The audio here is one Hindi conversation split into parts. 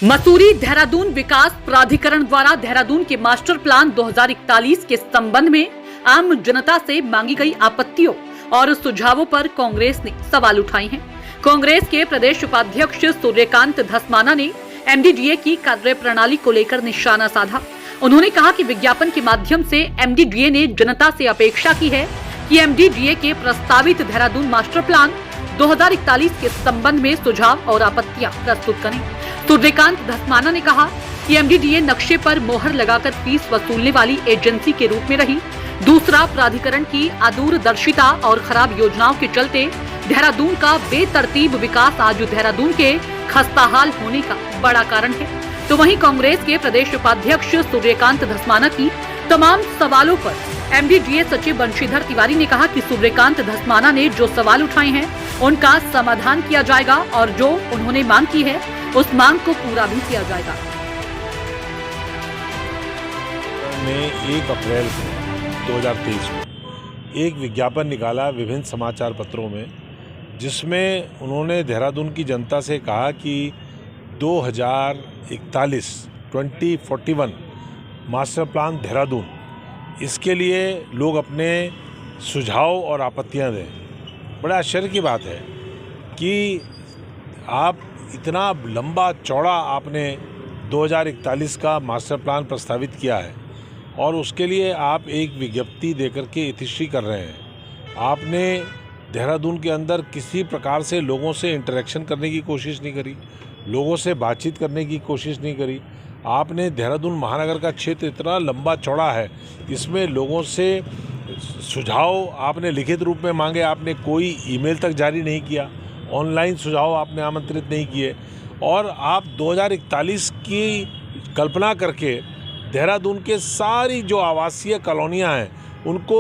मसूरी देहरादून विकास प्राधिकरण द्वारा देहरादून के मास्टर प्लान 2041 के संबंध में आम जनता से मांगी गई आपत्तियों और सुझावों पर कांग्रेस ने सवाल उठाए हैं। कांग्रेस के प्रदेश उपाध्यक्ष सूर्यकांत धस्माना ने एमडीडीए की कार्य प्रणाली को लेकर निशाना साधा। उन्होंने कहा कि विज्ञापन के माध्यम से एमडीडीए ने जनता से अपेक्षा की है कि एमडीडीए के प्रस्तावित देहरादून मास्टर प्लान 2041 के संबंध में सुझाव और आपत्तियां प्रस्तुत करें। सूर्यकांत धस्माना ने कहा कि एमडीडीए नक्शे पर मोहर लगाकर फीस वसूलने वाली एजेंसी के रूप में रही। दूसरा, प्राधिकरण की अदूरदर्शिता और खराब योजनाओं के चलते देहरादून का बेतरतीब विकास आज देहरादून के खस्ताहाल होने का बड़ा कारण है। तो वहीं कांग्रेस के प्रदेश उपाध्यक्ष सूर्यकांत धस्माना की तमाम सवालों पर एमडीडीए सचिव बंशीधर तिवारी ने कहा कि सूर्यकांत धस्माना ने जो सवाल उठाए हैं उनका समाधान किया जाएगा और जो उन्होंने मांग की है उस मांग को पूरा भी किया जाएगा। ने 1 अप्रैल 2023 में एक विज्ञापन निकाला विभिन्न समाचार पत्रों में, जिसमें उन्होंने देहरादून की जनता से कहा कि 2041 मास्टर प्लान देहरादून, इसके लिए लोग अपने सुझाव और आपत्तियां दें। बड़ा आश्चर्य की बात है कि आप इतना लंबा चौड़ा आपने 2041 का मास्टर प्लान प्रस्तावित किया है और उसके लिए आप एक विज्ञप्ति देकर के इतिश्री कर रहे हैं। आपने देहरादून के अंदर किसी प्रकार से लोगों से इंटरेक्शन करने की कोशिश नहीं करी, लोगों से बातचीत करने की कोशिश नहीं करी। आपने देहरादून महानगर का क्षेत्र इतना लंबा चौड़ा है, इसमें लोगों से सुझाव आपने लिखित रूप में मांगे, आपने कोई ईमेल तक जारी नहीं किया, ऑनलाइन सुझाव आपने आमंत्रित नहीं किए और आप 2041 की कल्पना करके देहरादून के सारी जो आवासीय कॉलोनियां हैं उनको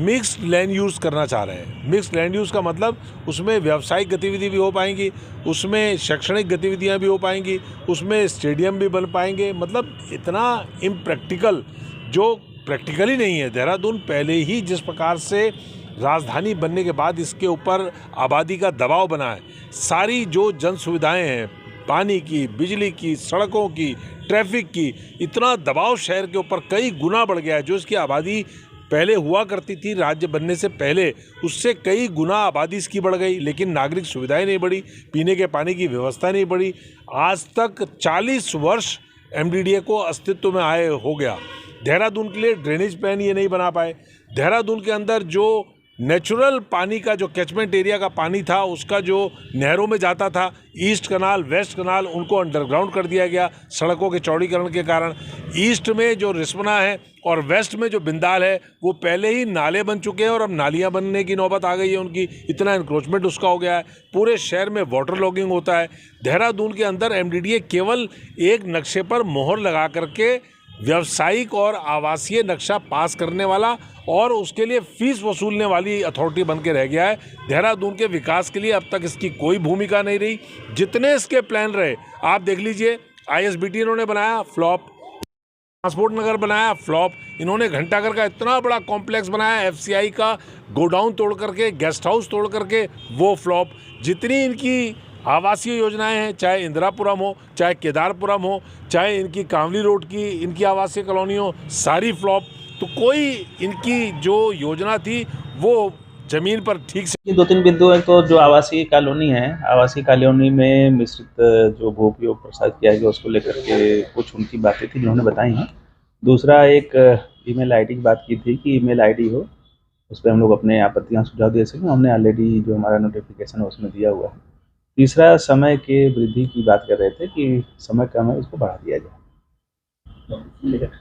मिक्स्ड लैंड यूज़ करना चाह रहे हैं। मिक्स्ड लैंड यूज़ का मतलब उसमें व्यावसायिक गतिविधि भी हो पाएंगी, उसमें शैक्षणिक गतिविधियां भी हो पाएंगी, उसमें स्टेडियम भी बन पाएंगे। मतलब इतना इम्प्रैक्टिकल, जो प्रैक्टिकल ही नहीं है। देहरादून पहले ही जिस प्रकार से राजधानी बनने के बाद इसके ऊपर आबादी का दबाव बना है, सारी जो जन सुविधाएँ हैं, पानी की, बिजली की, सड़कों की, ट्रैफिक की, इतना दबाव शहर के ऊपर कई गुना बढ़ गया है। जो इसकी आबादी पहले हुआ करती थी राज्य बनने से पहले, उससे कई गुना आबादी इसकी बढ़ गई, लेकिन नागरिक सुविधाएं नहीं बढ़ी, पीने के पानी की व्यवस्था नहीं बढ़ी। आज तक 40 वर्ष एमडीडीए को अस्तित्व में आए हो गया। देहरादून के लिए ड्रेनेज प्लान ये नहीं बना पाए। देहरादून के अंदर जो नेचुरल पानी का जो कैचमेंट एरिया का पानी था, उसका जो नहरों में जाता था, ईस्ट कनाल, वेस्ट कनाल, उनको अंडरग्राउंड कर दिया गया सड़कों के चौड़ीकरण के कारण। ईस्ट में जो रिस्पना है और वेस्ट में जो बिंदाल है वो पहले ही नाले बन चुके हैं और अब नालियां बनने की नौबत आ गई है उनकी। इतना इंक्रोचमेंट उसका हो गया है, पूरे शहर में वाटर लॉगिंग होता है। देहरादून के अंदर एमडीडीए केवल एक नक्शे पर मोहर लगा करके व्यावसायिक और आवासीय नक्शा पास करने वाला और उसके लिए फीस वसूलने वाली अथॉरिटी बन के रह गया है। देहरादून के विकास के लिए अब तक इसकी कोई भूमिका नहीं रही। जितने इसके प्लान रहे आप देख लीजिए, आईएसबीटी इन्होंने बनाया, फ्लॉप। ट्रांसपोर्ट नगर बनाया, फ्लॉप। इन्होंने घंटाघर का इतना बड़ा कॉम्प्लेक्स बनाया, एफसीआई का गोडाउन तोड़ करके, गेस्ट हाउस तोड़ करके, वो फ्लॉप। जितनी इनकी आवासीय योजनाएं हैं, चाहे इंदिरापुरम हो, चाहे केदारपुरम हो, चाहे इनकी कांवली रोड की इनकी आवासीय कॉलोनी हो, सारी फ्लॉप। तो कोई इनकी जो योजना थी वो जमीन पर ठीक से। 2-3 बिंदु हैं। तो जो आवासीय कॉलोनी है, आवासीय कॉलोनी में मिश्रित जो भू उपयोग प्रसाद किया गया उसको लेकर के कुछ उनकी बातें थी जिन्होंने बताई हैं। दूसरा, एक ईमेल आईडी की बात की थी कि ईमेल आईडी हो, उस पर हम लोग अपने आपत्तियां सुझाव दे सकें। हमने ऑलरेडी जो हमारा नोटिफिकेशन है उसमें दिया हुआ है। तीसरा, समय के वृद्धि की बात कर रहे थे कि समय कम है, उसको बढ़ा दिया जाए। ठीक है सर।